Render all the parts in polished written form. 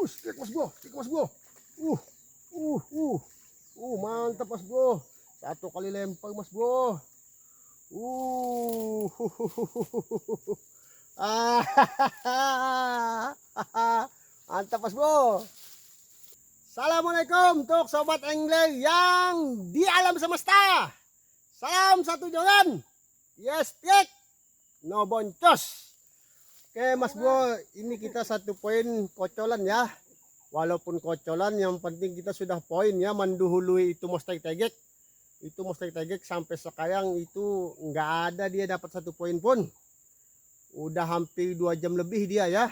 Stik mas bro, stik mas bro. Uh, uh, uh, mantap mas bro. Satu kali lempar mas bro. Uh, ah, mantap mas bro. Assalamualaikum untuk sobat angler yang di alam semesta. Salam satu jangan. Yes, stik. No boncos. Oke mas bro, ini kita satu poin kocolan ya. Walaupun kocolan, yang penting kita sudah poin ya, menduhului itu Mostek Tegek. Itu Mostek Tegek sampai sekarang itu nggak ada dia dapat satu poin pun. Udah hampir 2 jam lebih dia ya.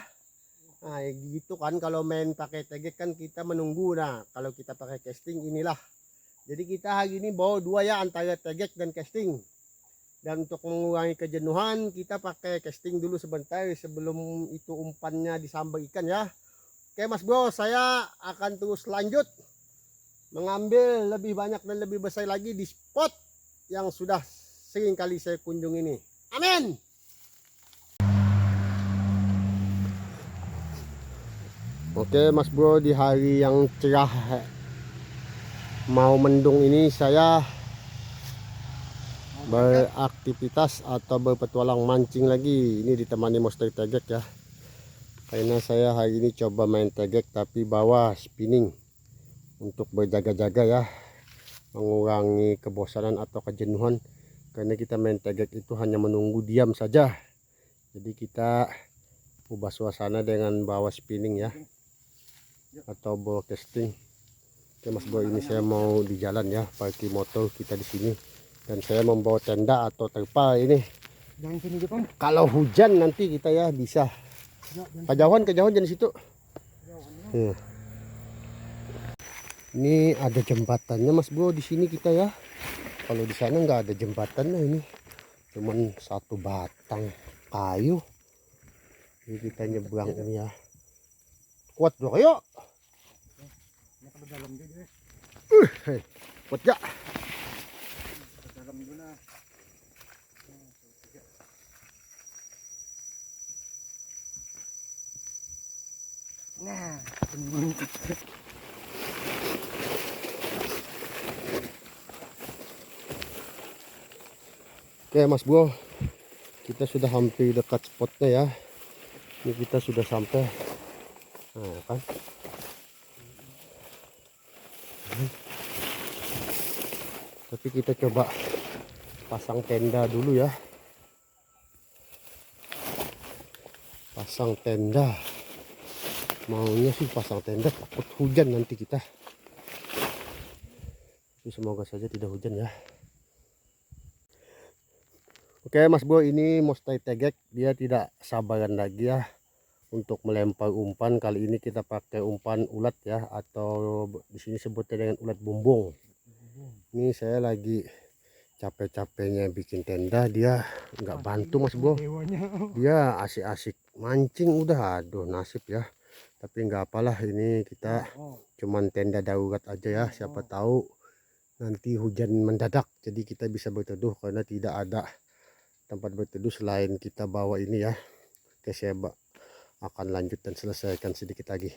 Nah gitu kan, kalau main pakai tegek kan kita menunggu. Nah kalau kita pakai casting inilah. Jadi kita hari ini bawa dua ya, antara tegek dan casting. Dan untuk mengurangi kejenuhan kita pakai casting dulu sebentar sebelum itu umpannya disambar ikan ya. Oke mas bro, saya akan terus lanjut mengambil lebih banyak dan lebih besar lagi di spot yang sudah sering kali saya kunjungi ini. Amin. Oke mas bro, di hari yang cerah mau mendung ini saya beraktivitas atau berpetualang mancing lagi. Ini ditemani Mostek Tegek ya. Karena saya hari ini coba main tegek tapi bawa spinning untuk berjaga-jaga ya, mengurangi kebosanan atau kejenuhan. Karena kita main tegek itu hanya menunggu diam saja. Jadi kita ubah suasana dengan bawa spinning ya, atau bawa casting. Oke mas bro, ini saya mau di jalan ya, parkir motor kita di sini. Dan saya membawa tenda atau terpal ini. Kalau hujan nanti kita ya bisa kejauhan dari situ. Ya. Ini ada jembatannya mas bro di sini kita ya. Kalau di sana nggak ada jembatannya, ini cuman satu batang kayu. Ini kita nyebrang ini ya. Kuat bro, ayo. Kuat gak? Nah, Oke mas bro, kita sudah hampir dekat spotnya ya. Ini kita sudah sampai. Nah kan, tapi kita coba pasang tenda dulu ya. Pasang tenda, maunya sih pasang tenda, takut hujan nanti kita. Tapi semoga saja tidak hujan ya. Oke mas bro, ini Mostek Tegek dia tidak sabaran lagi ya untuk melempar umpan. Kali ini kita pakai umpan ulat ya, atau di sini sebutnya dengan ulat bumbung. Ini saya lagi capek-capeknya bikin tenda, dia nggak bantu mas bro. Dia asik-asik mancing udah, aduh nasib ya. Tapi nggak apalah, ini kita cuman tenda darurat aja ya, siapa tahu nanti hujan mendadak jadi kita bisa berteduh, karena tidak ada tempat berteduh selain kita bawa ini ya. Oke, saya akan lanjut dan selesaikan sedikit lagi.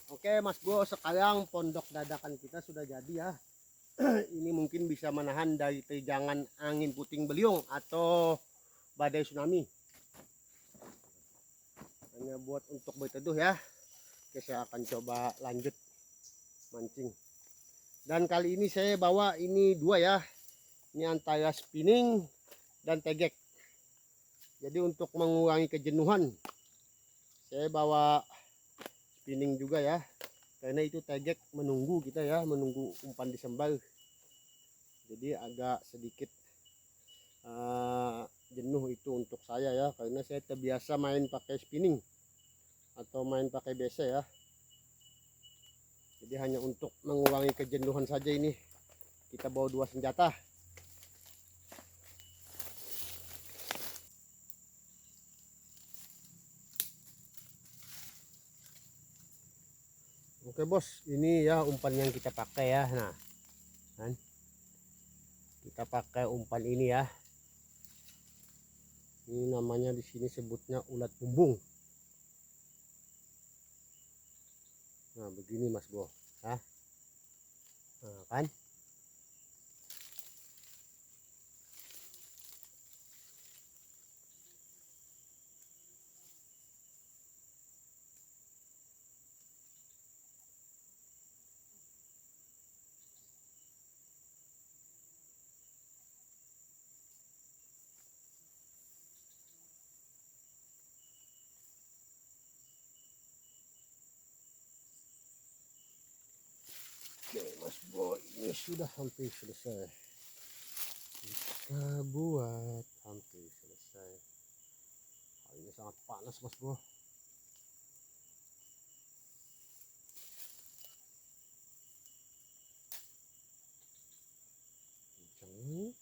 Oke mas bro, sekarang pondok dadakan kita sudah jadi ya. Ini mungkin bisa menahan dari terjangan angin puting beliung atau badai tsunami. Hanya buat untuk berteduh ya. Oke, saya akan coba lanjut mancing. Dan kali ini saya bawa ini dua ya. Ini antara spinning dan tegek. Jadi untuk mengurangi kejenuhan, saya bawa spinning juga ya. Karena itu tegek menunggu kita ya, menunggu umpan disembal. Jadi agak sedikit jenuh itu untuk saya ya, karena saya terbiasa main pakai spinning atau main pakai BC ya. Jadi hanya untuk mengurangi kejenuhan saja ini kita bawa dua senjata. Oke bos, ini ya umpan yang kita pakai ya. Nah, kan kita pakai umpan ini ya. Ini namanya di sini sebutnya ulat bumbung. Nah begini mas bro, nah kan. Oke mas bro, ini sudah hampir selesai. Kita buat hampir selesai. Ini sangat panas mas bro. Kencang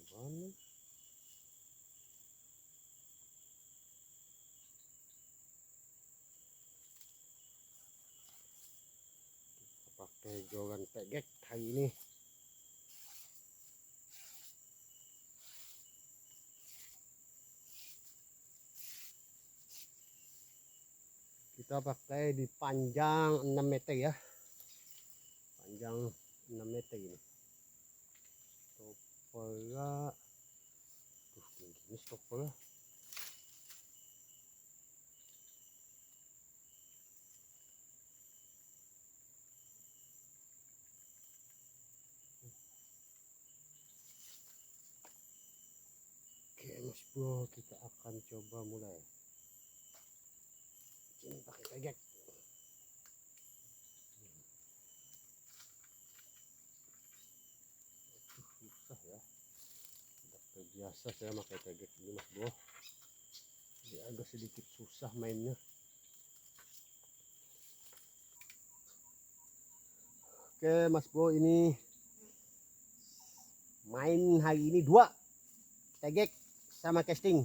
banget. Kita pakai joran tegek hari ini. Kita pakai di panjang 6 meter ya, panjang 6 meter ini. Stoppernya tuh tinggi stoppernya. Oke mas bro, kita akan coba mulai. Ini pakai tegek. Susah ya, tidak terbiasa saya pakai tegek ini mas bro. Jadi agak sedikit susah mainnya. Oke mas bro, ini main hari ini dua tegek sama casting.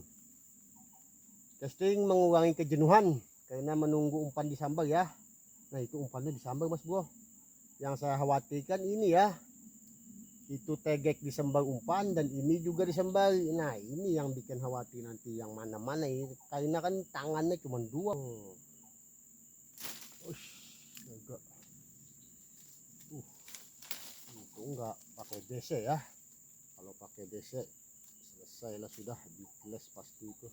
Casting mengurangi kejenuhan karena menunggu umpan disambal ya. Nah itu umpannya disambal mas bro. Yang saya khawatirkan ini ya, itu tegek disembal umpan dan ini juga disembal. Nah ini yang bikin khawatir nanti yang mana-mana ini, karena kan tangannya cuma dua. Agak itu enggak pakai BC ya. Kalau pakai BC selesai lah sudah, diples pasti itu.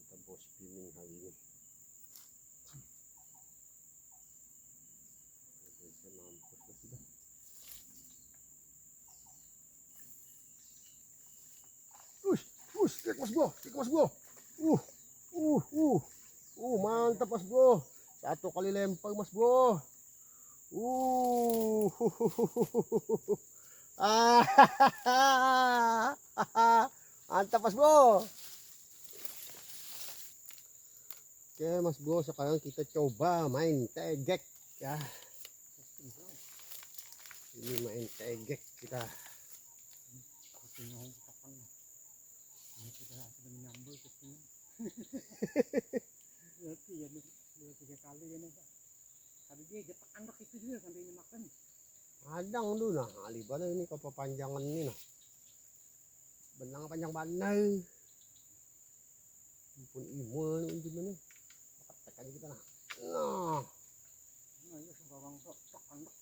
Kita bawa spinning hari ini. BC mampus lah sudah. Cek mas bro, cek mas bro. Mantap mas bro. Satu kali lempar mas bro. Mantap mas bro. Oke mas bro, sekarang kita coba main tegek ya. Ini main tegek kita. Ya, 2-3 kali ini Pak. Tadi dia jepak anak itu juga sampai ini makan. Adang dulu nah, alibala ini kepanjangan ini nah. Benang panjang banai. Ampun imun ini gimana? Tekan kita nah. Nah. Nah, ya seorang sok anak.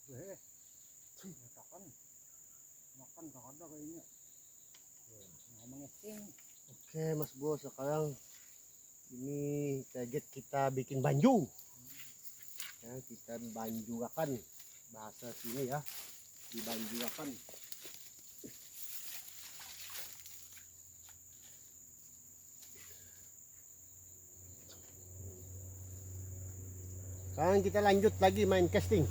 target kita bikin banju. Ya, kita banjuakan bahasa sini ya, dibanjuakan. Sekarang kita lanjut lagi main casting.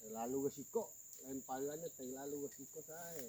Terlalu resiko lemparannya, terlalu resiko saya.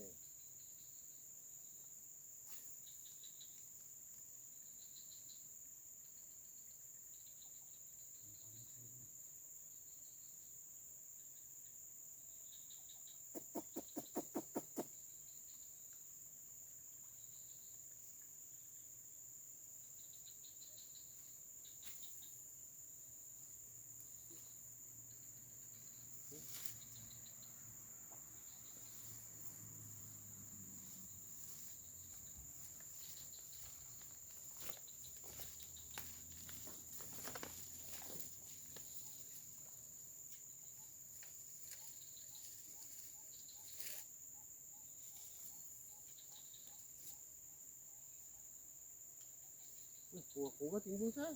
Kuha-kuha timbul sa.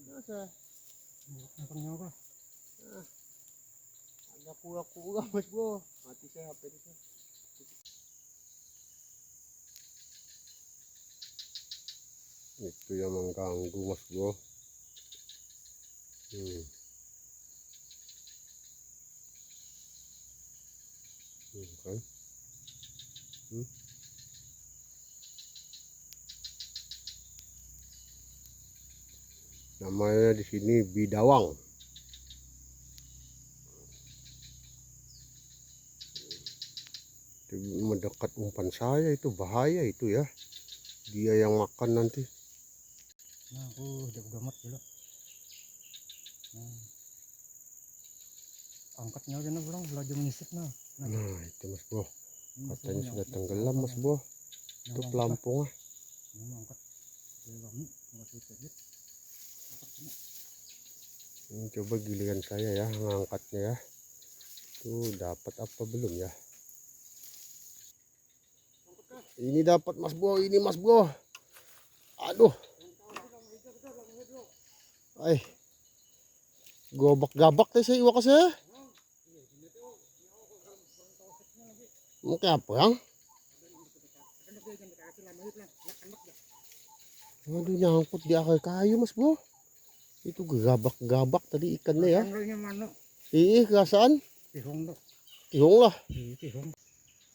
Nasa. Apa? Ada kuha-kuha mas bro. Mati saya HP itu. Itu yang mengganggu mas bro. Kan? Namanya di sini bidawang. Mendekat umpan saya itu bahaya itu ya. Dia yang makan nanti. Nah, aku jago-gamat dulu. Nah. Angkatnya aja nah pulang belajar menyisip nah. Nah, itu mas bro. Katanya sudah tenggelam mas bro. Itu pelampung ah. Ini angkat. Kami enggak sedikit. Ini coba giliran saya ya ngangkatnya ya. Tuh dapat apa belum ya? Ini dapat mas bro, ini mas bro. Aduh. Ay. Gobak-gabak teh saya iwak saya. Mungkin apa yang? Waduh nyangkut di akar kayu mas bro. Itu gabak-gabak tadi ikannya ya. Ih kerasaan. Tihung lah.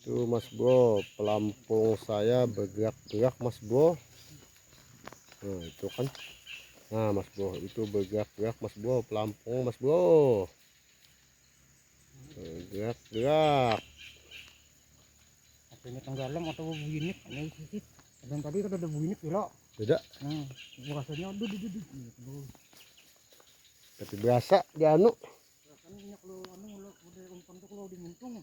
Tuh mas bro, pelampung saya bergerak-gerak mas bro. Nah itu kan. Nah mas bro, itu bergerak-gerak mas bro, pelampung mas bro. Bergerak-gerak. Ini tenggelam atau buinik ini sedikit. Dan tadi kan ada buinik pula. Beda. Nah, rasanya aduh. Tapi berasa di anu. Rasanya kalau udah umpan tuh kalau dimuntung.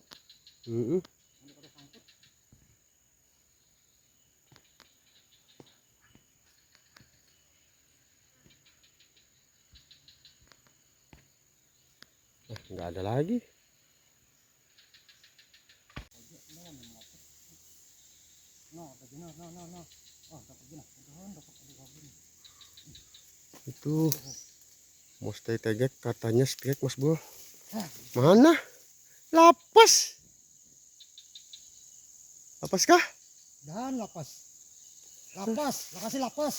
Nggak ada lagi. Itu mesti tegek katanya stek Mas Bro. Mana? Lapas. Lapas kah? Dan lapas. Lapas, makasih lapas.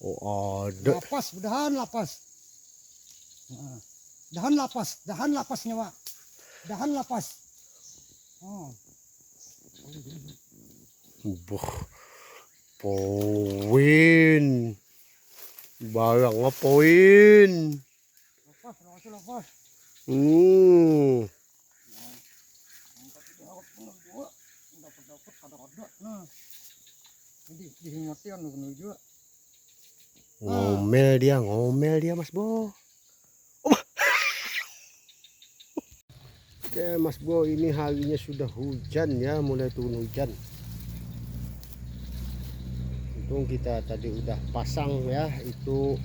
Oh, ada. Lapas, udahan lapas. Nah, dahan lapasnya, Pak. Dahan lapas. Oh. Buh. Poin. Barang poin. Lapas, makasih lapas. Hmm. Dapat ada. Nah. Jadi dihingatin menuju. Ngomel dia Mas Bro. Oke Mas Bro, ini harinya sudah hujan ya, mulai turun hujan. Untung kita tadi udah pasang ya, itu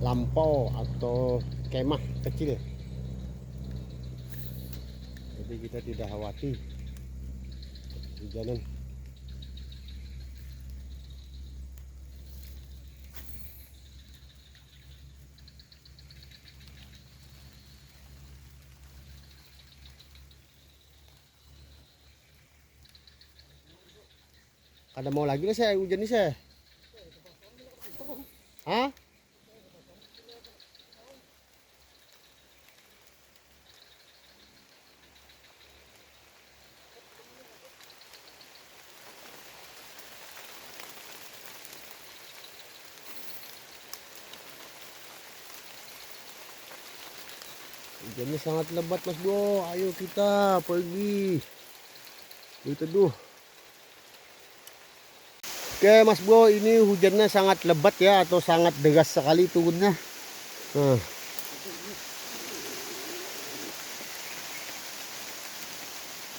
lampau atau kemah kecil. Jadi kita tidak khawatir hujanan. Kada mau lagi nih saya hujan nih saya. Hah? Hujannya sangat lebat Mas Bro. Ayo kita pergi. Teduh. Oke Mas Bro, ini hujannya sangat lebat ya, atau sangat deras sekali turunnya. Nah.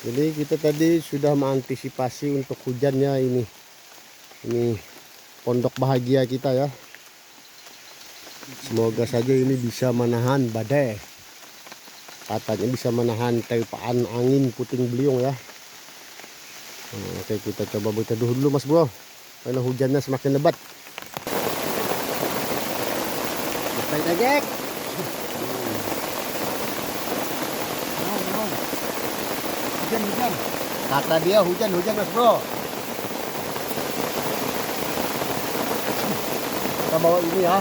Jadi kita tadi sudah mengantisipasi untuk hujannya ini. Ini pondok bahagia kita ya. Semoga saja ini bisa menahan badai. Katanya bisa menahan terpaan angin puting beliung ya. Oke, kita coba berteduh dulu Mas Bro, karena hujannya semakin lebat. Sampai tegek. Hujan. Kata dia hujan Mas Bro. Kita bawa ini ya.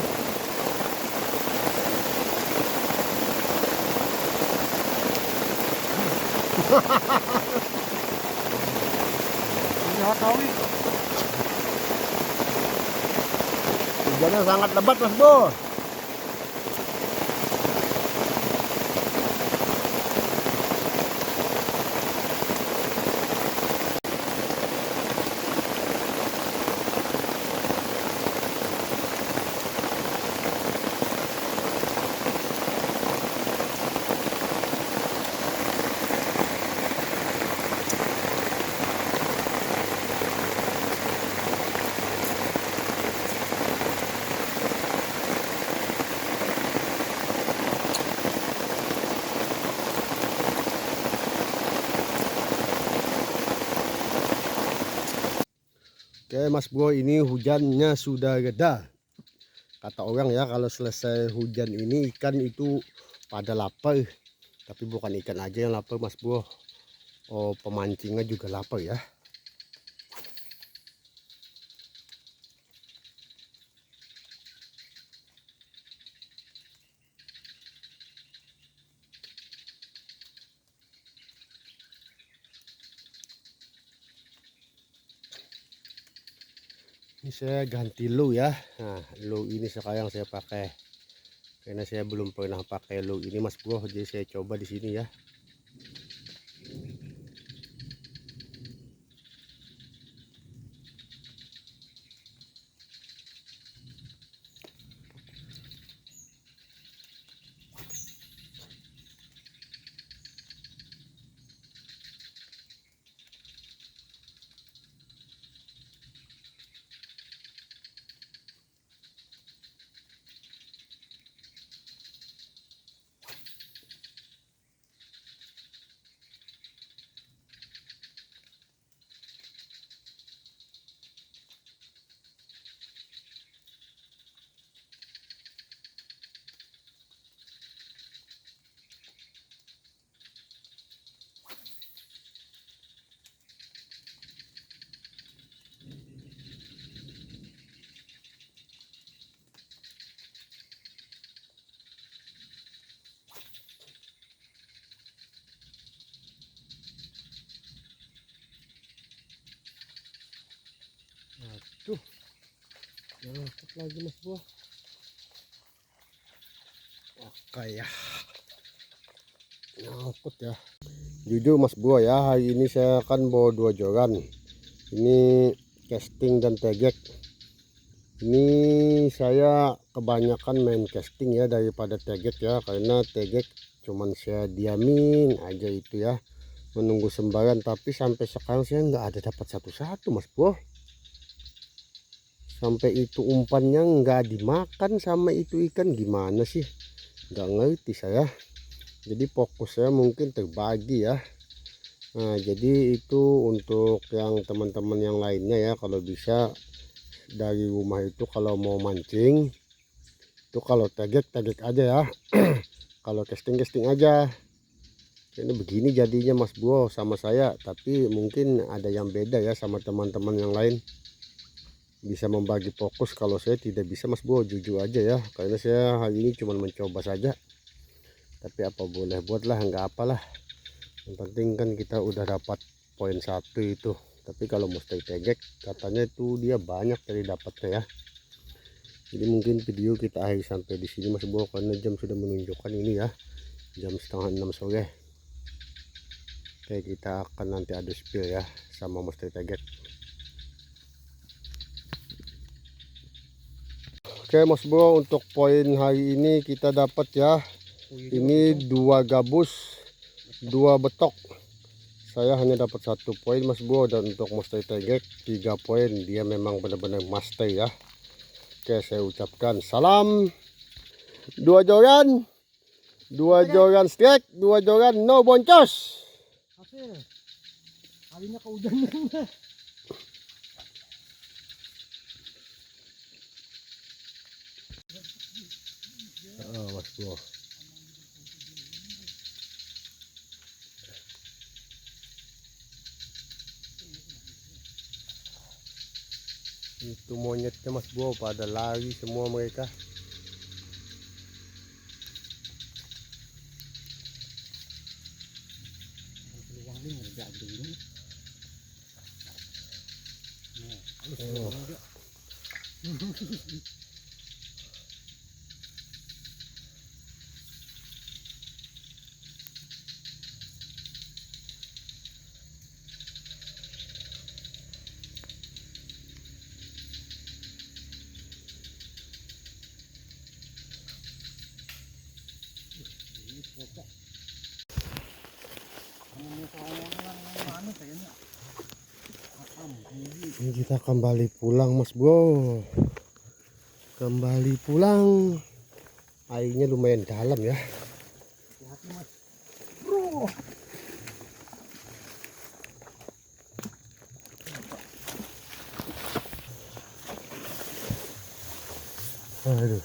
Hujannya sangat lebat Mas Bro. Oke Mas Bro, ini hujannya sudah reda. Kata orang ya, kalau selesai hujan ini ikan itu pada lapar. Tapi bukan ikan aja yang lapar Mas Bro. Oh, pemancingnya juga lapar ya. Ini saya ganti low ya. Nah, low ini sekarang saya pakai. Karena saya belum pernah pakai low ini Mas Bro, jadi saya coba di sini ya. Ngangkut lagi Mas Bro. Oke ya. Ngangkut ya. Jujur Mas Bro ya, hari ini saya akan bawa 2 joran. Ini casting dan tegek. Ini saya kebanyakan main casting ya daripada tegek ya, karena tegek cuman saya diamin aja itu ya, menunggu sembaran. Tapi sampai sekarang saya nggak ada dapat satu-satu Mas Bro. Sampai itu umpannya nggak dimakan sama itu ikan, gimana sih, nggak ngerti saya. Jadi fokus saya mungkin terbagi ya. Nah jadi itu untuk yang teman-teman yang lainnya ya, kalau bisa dari rumah itu kalau mau mancing itu kalau tegek aja ya. Kalau casting aja. Ini begini jadinya Mas Bro sama saya, tapi mungkin ada yang beda ya sama teman-teman yang lain, bisa membagi fokus. Kalau saya tidak bisa Mas Bro, jujur aja ya, karena saya hari ini cuma mencoba saja. Tapi apa boleh buatlah, nggak apalah, yang penting kan kita udah dapat poin 1 itu. Tapi kalau mesti tegek katanya itu dia banyak dari dapatnya ya. Jadi mungkin video kita akhir sampai di sini Mas Bro, karena jam sudah menunjukkan ini ya, jam setengah 6 sore. Oke, kita akan nanti adu spill ya sama mesti tegek. Oke Mas Bro, untuk poin hari ini kita dapat ya, ini 2 gabus 2 betok. Saya hanya dapat 1 poin Mas Bro, dan untuk mesti tegek 3 poin. Dia memang benar-benar master ya. Oke, saya ucapkan salam 2 joran, 2 joran strike, 2 joran no boncos. Hasil. Kalinya kehujanan. Mas Bro. Itu monyetnya Mas Bro, pada lari semua mereka. Ini kita kembali pulang Mas Bro, kembali pulang. Airnya lumayan dalam ya. Hati-hati Mas Bro. Aduh.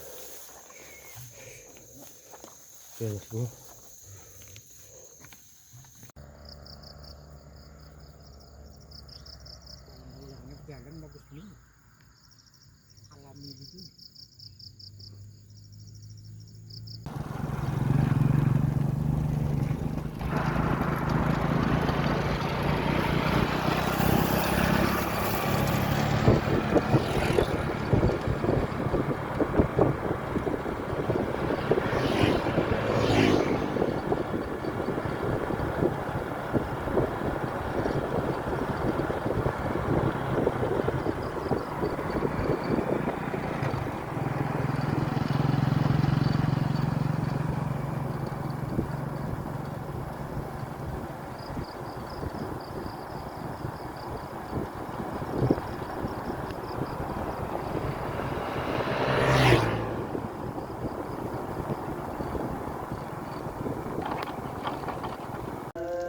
Oke Mas Bro. Jalan bagus nih, alami gitu.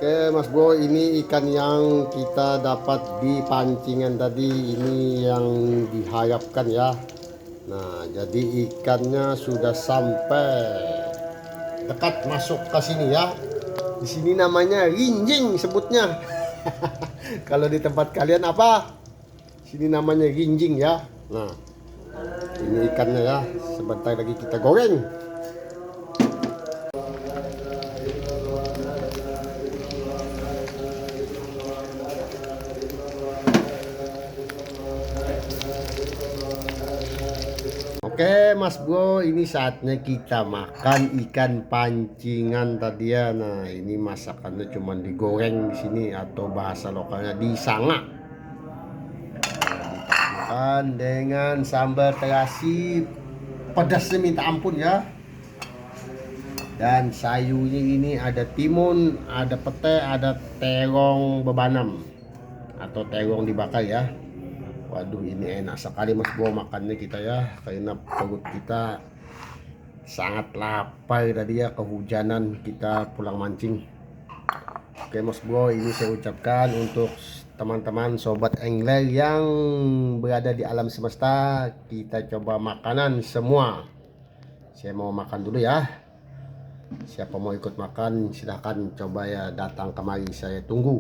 Oke Mas Bro, ini ikan yang kita dapat di pancingan tadi, ini yang diharapkan ya. Nah jadi ikannya sudah sampai dekat masuk ke sini ya. Di sini namanya rinjing sebutnya. Kalau di tempat kalian apa? Sini namanya rinjing ya. Nah ini ikannya ya, sebentar lagi kita goreng. Oke Mas Bro, ini saatnya kita makan ikan pancingan tadi ya. Nah, ini masakannya cuma digoreng di sini atau bahasa lokalnya disanga. Makan dengan sambal terasi pedasnya minta ampun ya. Dan sayurnya ini ada timun, ada pete, ada terong bebanam atau terong dibakar ya. Waduh, ini enak sekali Mas Bro makannya kita ya, karena perut kita sangat lapar tadi ya, kehujanan kita pulang mancing. Oke Mas Bro, ini saya ucapkan untuk teman-teman sobat angler yang berada di alam semesta, kita coba makanan semua. Saya mau makan dulu ya. Siapa mau ikut makan silahkan coba ya, datang kemari, saya tunggu.